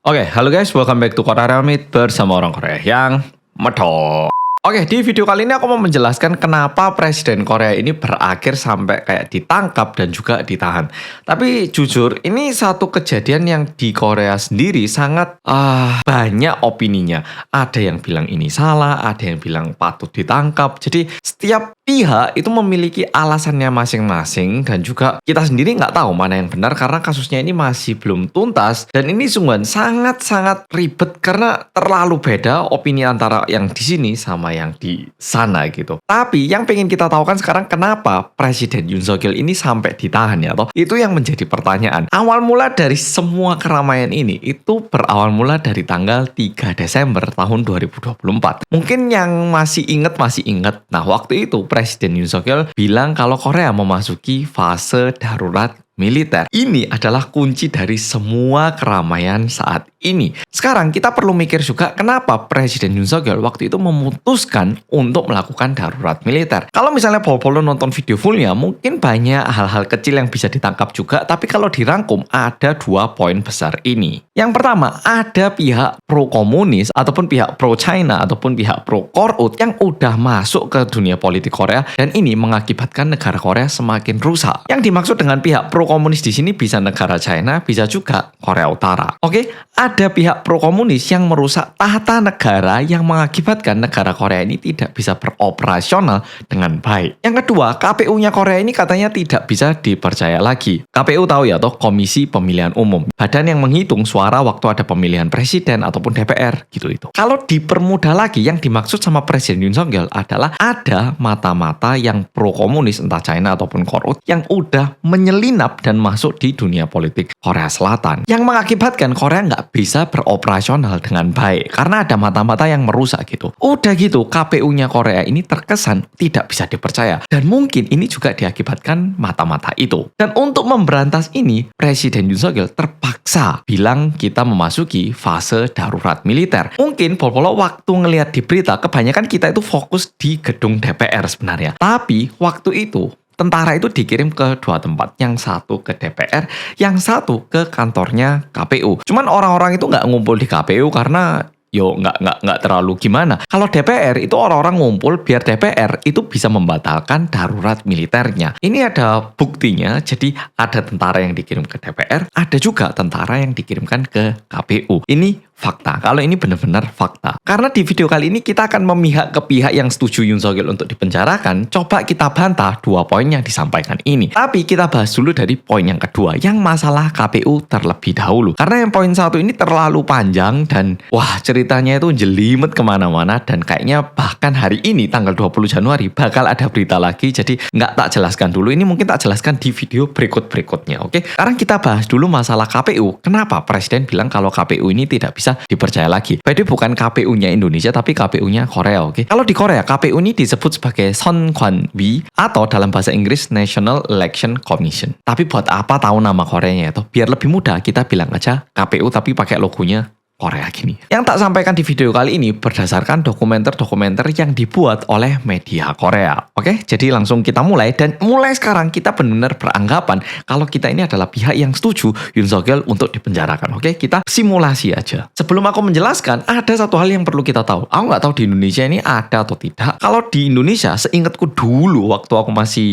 Oke, halo guys, welcome back to Korea Meet bersama orang Korea yang medok. Oke, di video kali ini aku mau menjelaskan kenapa Presiden Korea ini berakhir sampai kayak ditangkap dan juga ditahan. Tapi jujur, ini satu kejadian yang di Korea sendiri sangat banyak opininya. Ada yang bilang ini salah, ada yang bilang patut ditangkap. Jadi setiap pihak itu memiliki alasannya masing-masing dan juga kita sendiri nggak tahu mana yang benar karena kasusnya ini masih belum tuntas dan ini sungguhan sangat-sangat ribet karena terlalu beda opini antara yang di sini sama yang di sana gitu. Tapi yang pengen kita tahu kan sekarang kenapa Presiden Yoon Suk Yeol ini sampai ditahan ya toh? Itu yang menjadi pertanyaan. Awal mula dari semua keramaian ini itu berawal mula dari tanggal 3 Desember tahun 2024. Mungkin yang masih ingat. Nah, waktu itu Presiden Yoon Suk Yeol bilang kalau Korea memasuki fase darurat militer. Ini adalah kunci dari semua keramaian saat ini. Sekarang kita perlu mikir juga kenapa Presiden Yoon Suk Yeol waktu itu memutuskan untuk melakukan darurat militer. Kalau misalnya Polo nonton video fullnya, mungkin banyak hal-hal kecil yang bisa ditangkap juga, tapi kalau dirangkum ada 2 poin besar ini. Yang pertama, ada pihak pro komunis ataupun pihak pro China ataupun pihak pro Korut yang udah masuk ke dunia politik Korea dan ini mengakibatkan negara Korea semakin rusak. Yang dimaksud dengan pihak pro komunis di sini bisa negara China, bisa juga Korea Utara. Oke, ada pihak pro komunis yang merusak tata negara yang mengakibatkan negara Korea ini tidak bisa beroperasional dengan baik. Yang kedua, KPU-nya Korea ini katanya tidak bisa dipercaya lagi. KPU tahu ya toh, Komisi Pemilihan Umum. Badan yang menghitung suara waktu ada pemilihan presiden ataupun DPR gitu itu. Kalau dipermudah lagi, yang dimaksud sama Presiden Yoon Suk Yeol adalah ada mata-mata yang pro komunis entah China ataupun Korut yang udah menyelinap dan masuk di dunia politik Korea Selatan yang mengakibatkan Korea nggak bisa beroperasional dengan baik karena ada mata-mata yang merusak gitu. Udah gitu KPU-nya Korea ini terkesan tidak bisa dipercaya dan mungkin ini juga diakibatkan mata-mata itu. Dan untuk memberantas ini Presiden Yoon Suk Yeol terpaksa bilang kita memasuki fase darurat militer. Mungkin Polo waktu ngelihat di berita kebanyakan kita itu fokus di gedung DPR sebenarnya. Tapi waktu itu tentara itu dikirim ke 2 tempat, yang satu ke DPR, yang satu ke kantornya KPU. Cuman orang-orang itu nggak ngumpul di KPU karena nggak terlalu gimana. Kalau DPR itu orang-orang ngumpul biar DPR itu bisa membatalkan darurat militernya. Ini ada buktinya, jadi ada tentara yang dikirim ke DPR, ada juga tentara yang dikirimkan ke KPU. Ini fakta. Kalau ini benar-benar fakta. Karena di video kali ini kita akan memihak ke pihak yang setuju Yoon Suk Yeol untuk dipenjarakan. Coba kita bantah 2 poin yang disampaikan ini. Tapi kita bahas dulu dari poin yang kedua, yang masalah KPU terlebih dahulu. Karena yang poin 1 ini terlalu panjang dan wah ceritanya itu jelimet kemana-mana dan kayaknya bahkan hari ini tanggal 20 Januari bakal ada berita lagi. Jadi nggak tak jelaskan dulu. Ini mungkin tak jelaskan di video berikutnya. Oke? Sekarang kita bahas dulu masalah KPU. Kenapa Presiden bilang kalau KPU ini tidak bisa dipercaya lagi. Jadi bukan KPU-nya Indonesia tapi KPU-nya Korea, oke? Kalau di Korea KPU ini disebut sebagai Sonkwon-wi atau dalam bahasa Inggris National Election Commission. Tapi buat apa tahu nama Koreanya itu? Biar lebih mudah kita bilang aja KPU tapi pakai logonya Korea gini. Yang tak sampaikan di video kali ini berdasarkan dokumenter-dokumenter yang dibuat oleh media Korea. Oke, jadi langsung kita mulai dan mulai sekarang kita benar-benar beranggapan kalau kita ini adalah pihak yang setuju Yoon Suk Yeol untuk dipenjarakan. Oke, kita simulasi aja. Sebelum aku menjelaskan, ada satu hal yang perlu kita tahu. Aku nggak tahu di Indonesia ini ada atau tidak. Kalau di Indonesia, seingatku dulu waktu aku masih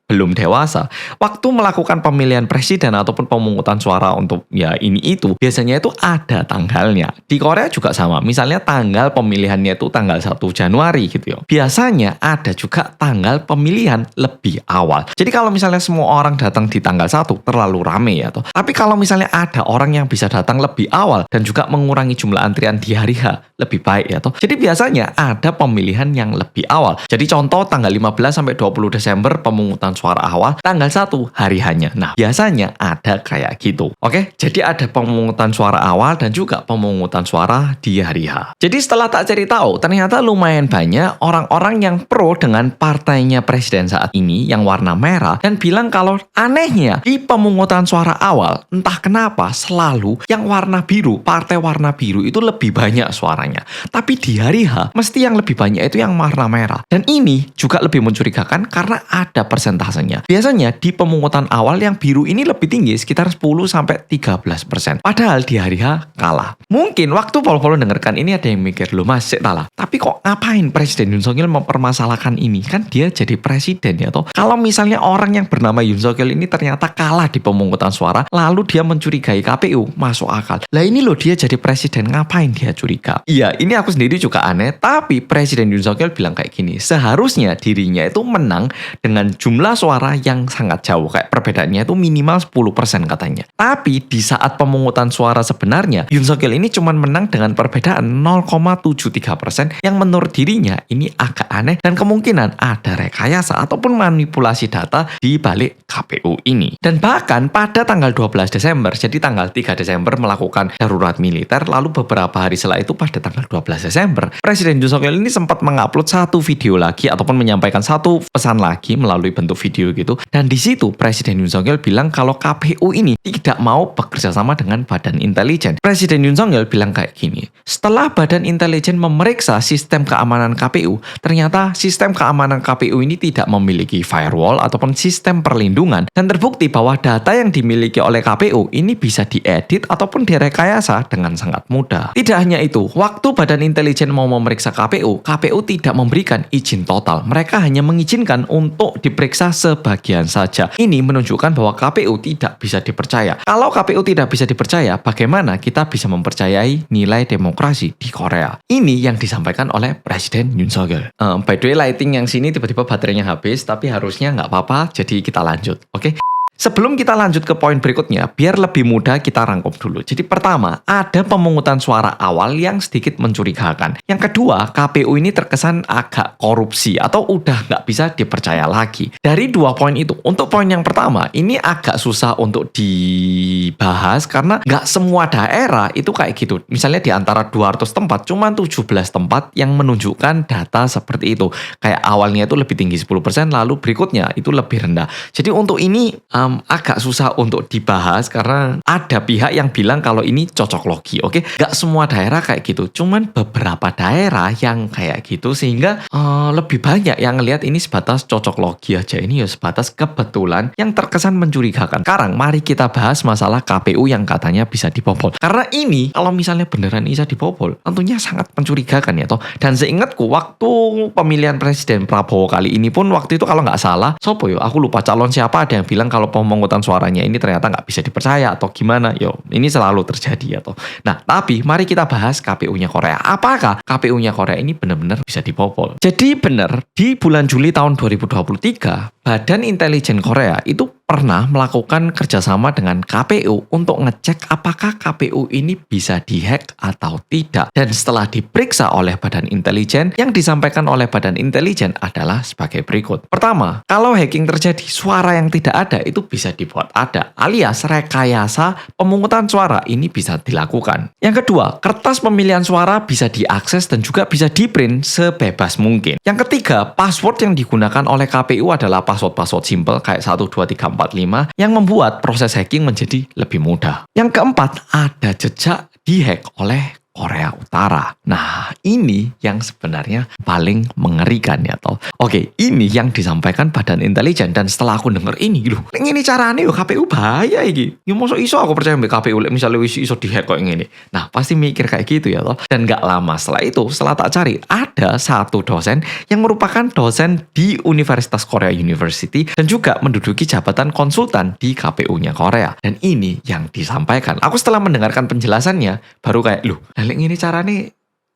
belum dewasa, waktu melakukan pemilihan presiden ataupun pemungutan suara untuk ya ini itu, biasanya itu ada tanggalnya. Di Korea juga sama, misalnya tanggal pemilihannya itu tanggal 1 Januari gitu ya. Biasanya ada juga tanggal pemilihan lebih awal. Jadi kalau misalnya semua orang datang di tanggal 1, terlalu rame ya toh. Tapi kalau misalnya ada orang yang bisa datang lebih awal dan juga mengurangi jumlah antrian di hari H, lebih baik ya toh. Jadi biasanya ada pemilihan yang lebih awal. Jadi contoh tanggal 15 sampai 20 Desember pemungutan suara awal, tanggal 1 hari hanya. Nah, biasanya ada kayak gitu. Oke, jadi ada pemungutan suara awal dan juga pemungutan suara di hari H. Jadi setelah tak cari tahu, ternyata lumayan banyak orang-orang yang pro dengan partainya presiden saat ini yang warna merah dan bilang kalau anehnya di pemungutan suara awal, entah kenapa selalu yang warna biru, partai warna biru itu lebih banyak suaranya. Tapi di hari H, mesti yang lebih banyak itu yang warna merah. Dan ini juga lebih mencurigakan karena ada persentase persentasenya. Biasanya di pemungutan awal yang biru ini lebih tinggi sekitar 10-13%. Padahal di hari H kalah. Mungkin waktu Pol-Pol dengarkan ini ada yang mikir, loh Mas, salah. Tapi kok ngapain Presiden Yoon Suk Yeol mempermasalahkan ini? Kan dia jadi presiden ya toh. Kalau misalnya orang yang bernama Yoon Suk Yeol ini ternyata kalah di pemungutan suara, lalu dia mencurigai KPU, masuk akal. Lah ini loh dia jadi presiden, ngapain dia curiga? Iya, ini aku sendiri juga aneh, tapi Presiden Yoon Suk Yeol bilang kayak gini, seharusnya dirinya itu menang dengan jumlah suara yang sangat jauh, kayak perbedaannya itu minimal 10% katanya. Tapi di saat pemungutan suara sebenarnya, Yoon Suk Yeol ini cuma menang dengan perbedaan 0,73% yang menurut dirinya ini agak aneh dan kemungkinan ada rekayasa ataupun manipulasi data di balik KPU ini. Dan bahkan pada tanggal 12 Desember, jadi tanggal 3 Desember melakukan darurat militer, lalu beberapa hari setelah itu pada tanggal 12 Desember, Presiden Yoon Suk Yeol ini sempat mengupload satu video lagi ataupun menyampaikan satu pesan lagi melalui bentuk video gitu. Dan di situ Presiden Yoon Suk Yeol bilang kalau KPU ini tidak mau bekerja sama dengan Badan Intelijen. Presiden Yoon Suk Yeol bilang kayak gini, setelah Badan Intelijen memeriksa sistem keamanan KPU, ternyata sistem keamanan KPU ini tidak memiliki firewall ataupun sistem perlindungan dan terbukti bahwa data yang dimiliki oleh KPU ini bisa diedit ataupun direkayasa dengan sangat mudah. Tidak hanya itu, waktu Badan Intelijen mau memeriksa KPU, KPU tidak memberikan izin total. Mereka hanya mengizinkan untuk diperiksa sebagian saja. Ini menunjukkan bahwa KPU tidak bisa dipercaya. Kalau KPU tidak bisa dipercaya, bagaimana kita bisa mempercayai nilai demokrasi di Korea? Ini yang disampaikan oleh Presiden Yoon Suk Yeol. By the way, lighting yang sini tiba-tiba baterainya habis, tapi harusnya nggak apa-apa, jadi kita lanjut. Oke? Sebelum kita lanjut ke poin berikutnya, biar lebih mudah kita rangkum dulu. Jadi pertama, ada pemungutan suara awal yang sedikit mencurigakan. Yang kedua, KPU ini terkesan agak korupsi atau udah nggak bisa dipercaya lagi. Dari dua poin itu, untuk poin yang pertama, ini agak susah untuk dibahas karena nggak semua daerah itu kayak gitu. Misalnya di antara 200 tempat, cuma 17 tempat yang menunjukkan data seperti itu. Kayak awalnya itu lebih tinggi 10%, lalu berikutnya itu lebih rendah. Jadi untuk ini agak susah untuk dibahas karena ada pihak yang bilang kalau ini cocok logi, oke? Gak semua daerah kayak gitu, cuman beberapa daerah yang kayak gitu sehingga lebih banyak yang ngelihat ini sebatas cocok logi aja, ini ya sebatas kebetulan yang terkesan mencurigakan. Sekarang mari kita bahas masalah KPU yang katanya bisa dibobol. Karena ini kalau misalnya beneran bisa dibobol, tentunya sangat mencurigakan ya toh. Dan seingatku waktu pemilihan Presiden Prabowo kali ini pun waktu itu kalau nggak salah, sopo yo, aku lupa calon siapa, ada yang bilang kalau pemungutan suaranya ini ternyata nggak bisa dipercaya atau gimana. Yo, ini selalu terjadi ya toh. Nah, tapi mari kita bahas KPU-nya Korea. Apakah KPU-nya Korea ini benar-benar bisa dibobol? Jadi benar, di bulan Juli tahun 2023, Badan Intelijen Korea itu pernah melakukan kerjasama dengan KPU untuk ngecek apakah KPU ini bisa dihack atau tidak. Dan setelah diperiksa oleh Badan Intelijen, yang disampaikan oleh Badan Intelijen adalah sebagai berikut. Pertama, kalau hacking terjadi, suara yang tidak ada itu bisa dibuat ada, alias rekayasa pemungutan suara ini bisa dilakukan. Yang kedua, kertas pemilihan suara bisa diakses dan juga bisa di-print sebebas mungkin. Yang ketiga, password yang digunakan oleh KPU adalah password simple kayak 1, 2, 3, 4, 5 yang membuat proses hacking menjadi lebih mudah. Yang keempat, ada jejak dihack oleh Korea Utara. Nah, ini yang sebenarnya paling mengerikan ya toh. Oke, ini yang disampaikan Badan Intelijen dan setelah aku denger ini, loh, ini caranya yo KPU bahaya iki. Yo mosok iso aku percaya mbek KPU misalnya wis iso dihack kok ngene. Nah, pasti mikir kayak gitu ya toh. Dan gak lama setelah itu, setelah tak cari, ada satu dosen yang merupakan dosen di Universitas Korea University dan juga menduduki jabatan konsultan di KPU-nya Korea. Dan ini yang disampaikan. Aku setelah mendengarkan penjelasannya baru kayak, loh, ini caranya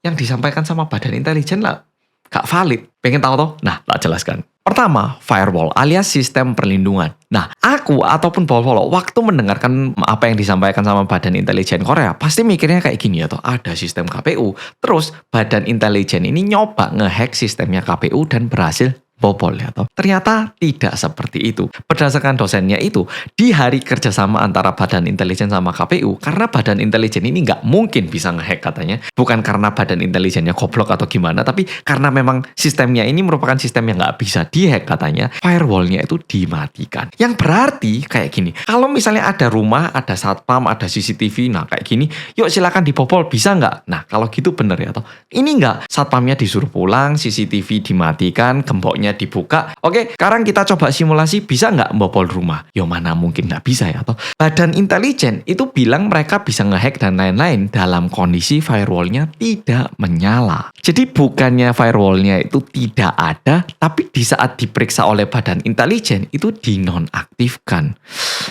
yang disampaikan sama Badan Intelijen lah gak valid. Pengen tahu toh? Nah, tak jelaskan. Pertama, firewall alias sistem perlindungan. Nah, aku ataupun Pol-Pol waktu mendengarkan apa yang disampaikan sama Badan Intelijen Korea, pasti mikirnya kayak gini ya toh, ada sistem KPU. Terus Badan Intelijen ini nyoba ngehack sistemnya KPU dan berhasil bobol ya toh. Ternyata tidak seperti itu. Berdasarkan dosennya itu, di hari kerjasama antara Badan Intelijen sama KPU, karena Badan Intelijen ini nggak mungkin bisa ngehack katanya. Bukan karena Badan Intelijennya goblok atau gimana, tapi karena memang sistemnya ini merupakan sistem yang nggak bisa dihack katanya, firewallnya itu dimatikan. Yang berarti kayak gini, kalau misalnya ada rumah, ada satpam, ada CCTV, nah kayak gini, yuk silakan dibobol, bisa nggak? Nah kalau gitu bener ya toh. Ini nggak, satpamnya disuruh pulang, CCTV dimatikan, gemboknya sistemnya dibuka. Oke, sekarang kita coba simulasi bisa nggak membobol rumah? Ya mana mungkin nggak bisa ya toh. Badan intelijen itu bilang mereka bisa ngehack dan lain-lain dalam kondisi firewallnya tidak menyala. Jadi bukannya firewallnya itu tidak ada, tapi di saat diperiksa oleh badan intelijen itu dinonaktifkan.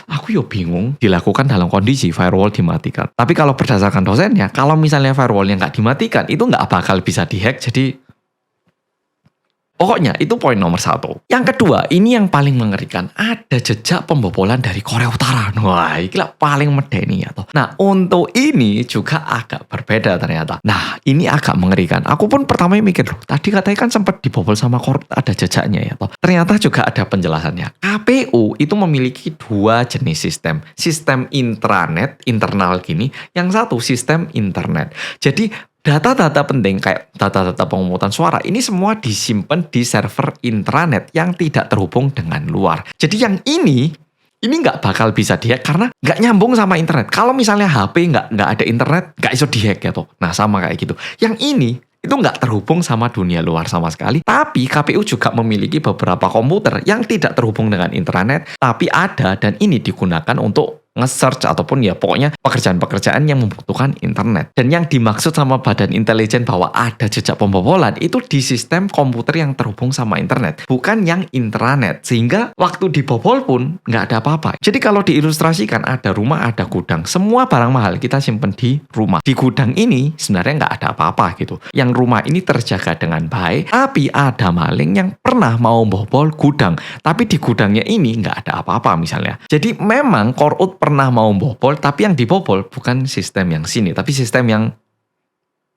Aku yo bingung, dilakukan dalam kondisi firewall dimatikan. Tapi kalau berdasarkan dosennya, kalau misalnya firewallnya nggak dimatikan, itu nggak bakal bisa dihack. Jadi pokoknya itu poin nomor 1. Yang kedua, ini yang paling mengerikan. Ada jejak pembobolan dari Korea Utara. Wah, ini paling medeni ya toh. Nah, untuk ini juga agak berbeda ternyata. Nah, ini agak mengerikan. Aku pun pertama mikir, loh, tadi katanya kan sempat dibobol sama ada jejaknya ya toh. Ternyata juga ada penjelasannya. KPU itu memiliki 2 jenis sistem. Sistem intranet, internal gini. Yang satu sistem internet. Jadi data-data penting kayak data-data pemungutan suara ini semua disimpan di server intranet yang tidak terhubung dengan luar. Jadi yang ini nggak bakal bisa dihack karena nggak nyambung sama internet. Kalau misalnya HP nggak ada internet, nggak bisa dihack ya toh. Nah sama kayak gitu. Yang ini itu nggak terhubung sama dunia luar sama sekali. Tapi KPU juga memiliki beberapa komputer yang tidak terhubung dengan internet, tapi ada dan ini digunakan untuk nge-search ataupun ya pokoknya pekerjaan-pekerjaan yang membutuhkan internet. Dan yang dimaksud sama badan intelijen bahwa ada jejak pembobolan itu di sistem komputer yang terhubung sama internet, bukan yang intranet. Sehingga waktu dibobol pun nggak ada apa-apa. Jadi kalau diilustrasikan ada rumah, ada gudang. Semua barang mahal kita simpen di rumah. Di gudang ini sebenarnya nggak ada apa-apa gitu. Yang rumah ini terjaga dengan baik, tapi ada maling yang pernah mau bobol gudang. Tapi di gudangnya ini nggak ada apa-apa misalnya. Jadi memang Korut pernah mau bobol, tapi yang dibobol bukan sistem yang sini, tapi sistem yang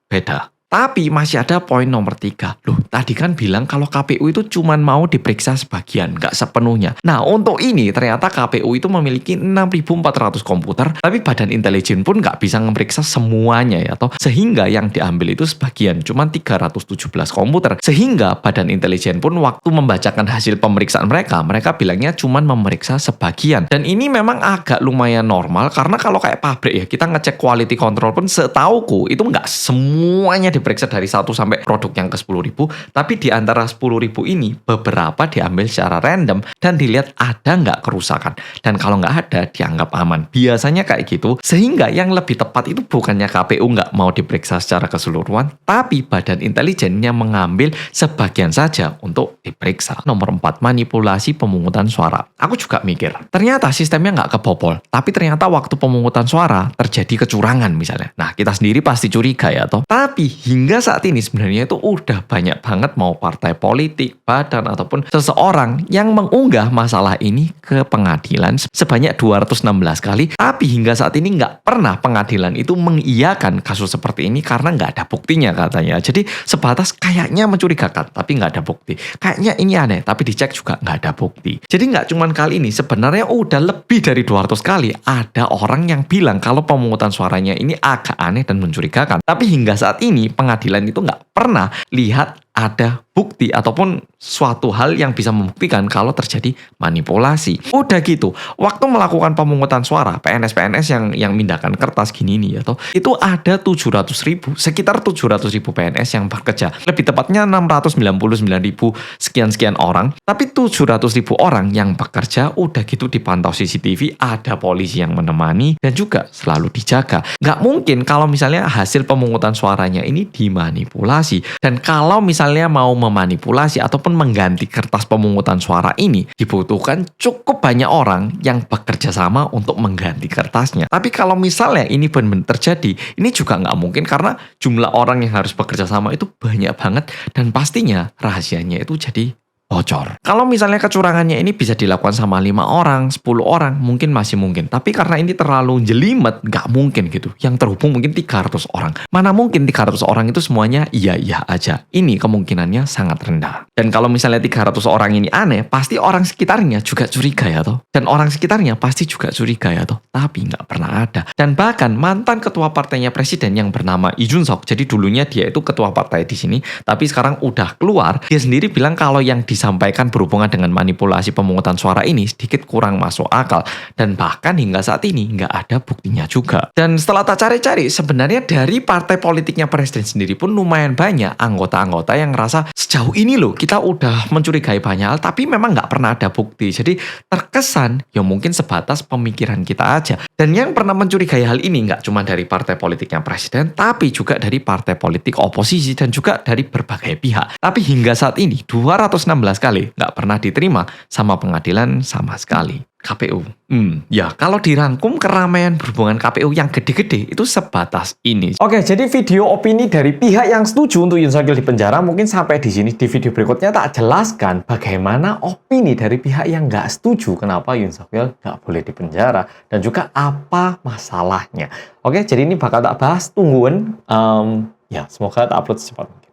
beda. Tapi masih ada poin nomor 3. Loh, tadi kan bilang kalau KPU itu cuma mau diperiksa sebagian, nggak sepenuhnya. Nah, untuk ini ternyata KPU itu memiliki 6.400 komputer, tapi badan intelijen pun nggak bisa memeriksa semuanya ya toh. Sehingga yang diambil itu sebagian, cuma 317 komputer. Sehingga badan intelijen pun waktu membacakan hasil pemeriksaan mereka bilangnya cuma memeriksa sebagian. Dan ini memang agak lumayan normal, karena kalau kayak pabrik ya, kita ngecek quality control pun setauku itu nggak semuanya diperiksa dari 1 sampai produk yang ke 10.000, tapi di antara 10.000 ini beberapa diambil secara random dan dilihat ada nggak kerusakan, dan kalau nggak ada dianggap aman. Biasanya kayak gitu, sehingga yang lebih tepat itu bukannya KPU nggak mau diperiksa secara keseluruhan, tapi badan intelijen yang mengambil sebagian saja untuk diperiksa. Nomor 4, manipulasi pemungutan suara. Aku juga mikir, ternyata sistemnya nggak kebobol, tapi ternyata waktu pemungutan suara terjadi kecurangan misalnya. Nah, kita sendiri pasti curiga ya toh. Tapi hingga saat ini sebenarnya itu udah banyak banget mau partai politik, badan ataupun seseorang yang mengunggah masalah ini ke pengadilan sebanyak 216 kali. Tapi hingga saat ini nggak pernah pengadilan itu mengiyakan kasus seperti ini karena nggak ada buktinya katanya. Jadi sebatas kayaknya mencurigakan tapi nggak ada bukti. Kayaknya ini aneh tapi dicek juga nggak ada bukti. Jadi nggak cuman kali ini, sebenarnya udah lebih dari 200 kali ada orang yang bilang kalau pemungutan suaranya ini agak aneh dan mencurigakan. Tapi hingga saat ini pengadilan itu nggak pernah lihat ada bukti ataupun suatu hal yang bisa membuktikan kalau terjadi manipulasi. Udah gitu, waktu melakukan pemungutan suara, PNS yang mindahkan kertas gini nih ya toh, itu ada 700.000, sekitar 700.000 PNS yang bekerja. Lebih tepatnya 699.000 sekian-sekian orang, tapi 700.000 orang yang bekerja udah gitu dipantau CCTV, ada polisi yang menemani dan juga selalu dijaga. Nggak mungkin kalau misalnya hasil pemungutan suaranya ini dimanipulasi. Dan kalau misalnya mau memanipulasi ataupun mengganti kertas pemungutan suara ini, dibutuhkan cukup banyak orang yang bekerja sama untuk mengganti kertasnya. Tapi kalau misalnya ini benar-benar terjadi, ini juga nggak mungkin karena jumlah orang yang harus bekerja sama itu banyak banget dan pastinya rahasianya itu jadi bocor. Kalau misalnya kecurangannya ini bisa dilakukan sama 5 orang, 10 orang, mungkin masih mungkin. Tapi karena ini terlalu jelimet, nggak mungkin gitu. Yang terhubung mungkin 300 orang. Mana mungkin 300 orang itu semuanya iya-iya aja. Ini kemungkinannya sangat rendah. Dan kalau misalnya 300 orang ini aneh, pasti orang sekitarnya juga curiga ya toh. Dan orang sekitarnya pasti juga curiga ya toh. Tapi nggak pernah ada. Dan bahkan mantan ketua partainya presiden yang bernama Lee Jun-sok, jadi dulunya dia itu ketua partai di sini, tapi sekarang udah keluar, dia sendiri bilang kalau yang di disampaikan berhubungan dengan manipulasi pemungutan suara ini sedikit kurang masuk akal. Dan bahkan hingga saat ini nggak ada buktinya juga. Dan setelah tak cari-cari, sebenarnya dari partai politiknya presiden sendiri pun lumayan banyak anggota-anggota yang ngerasa sejauh ini loh kita udah mencurigai banyak hal tapi memang nggak pernah ada bukti. Jadi terkesan ya mungkin sebatas pemikiran kita aja. Dan yang pernah mencurigai hal ini nggak cuma dari partai politiknya presiden, tapi juga dari partai politik oposisi dan juga dari berbagai pihak. Tapi hingga saat ini 216 kali nggak pernah diterima sama pengadilan sama sekali. KPU. Ya kalau dirangkum keramaian berhubungan KPU yang gede-gede itu sebatas ini. Oke, jadi video opini dari pihak yang setuju untuk Yoon Seok-yeol dipenjara mungkin sampai di sini. Di video berikutnya tak jelaskan bagaimana opini dari pihak yang nggak setuju kenapa Yoon Seok-yeol nggak boleh dipenjara dan juga apa masalahnya. Oke, jadi ini bakal tak bahas. Tungguin. Ya, semoga tak upload secepat mungkin.